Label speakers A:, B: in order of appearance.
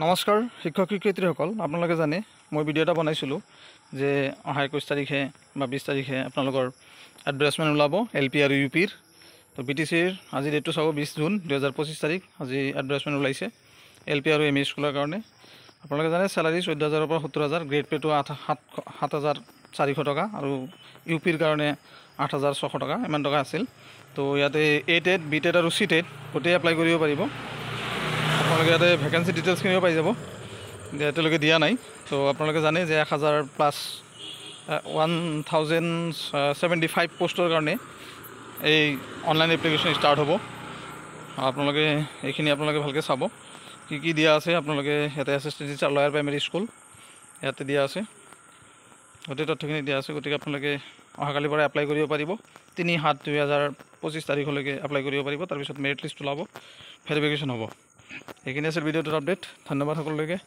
A: নমস্কাৰ শিক্ষক শিক্ষয়িত্ৰীসকল, আপোনালোকে জানে মই ভিডিঅ' এটা বনাইছিলোঁ যে অহা 21 তাৰিখে বা 20 তাৰিখে আপোনালোকৰ এডভাৰ্টাইজমেণ্ট ওলাব LP আৰু UPৰ। তো BTCৰ আজি ডেটটো চাব 20 জুন 2025 তাৰিখ আজি এডভাৰ্টাইজমেণ্ট ওলাইছে LP আৰু ME স্কুলৰ কাৰণে। আপোনালোকে জানে চেলাৰী 14,000ৰ পৰা 70,000, গ্ৰেড পেটো 7,400 টকা আৰু UPৰ কাৰণে 8,600 টকা ইমান টকা আছিল। তো ইয়াতে A টেট B টেট আৰু C টেট গোটেই এপ্লাই কৰিব পাৰিব। আপোনালোকে ইয়াতে ভেকেঞ্চি ডিটেইলছখিনিও পাই যাব, এতিয়ালৈকে দিয়া নাই। তো আপোনালোকে জানে যে 1075 পোষ্টৰ কাৰণে এই অনলাইন এপ্লিকেশ্যন ষ্টাৰ্ট হ'ব। আপোনালোকে এইখিনি ভালকৈ চাব কি কি দিয়া আছে। আপোনালোকে ইয়াতে assistant teacher lower primary school ইয়াতে দিয়া আছে, গোটেই তথ্যখিনি দিয়া আছে। গতিকে আপোনালোকে অহাকালিৰ পৰা এপ্লাই কৰিব পাৰিব। 3/7/2025 তাৰিখলৈকে এপ্লাই কৰিব পাৰিব। তাৰপিছত মেৰিট লিষ্ট ওলাব, ভেৰিফিকেশ্যন হ'ব। এইখিনি আছিল ভিডিঅ'টোৰ আপডেট। ধন্যবাদ সকলোকে।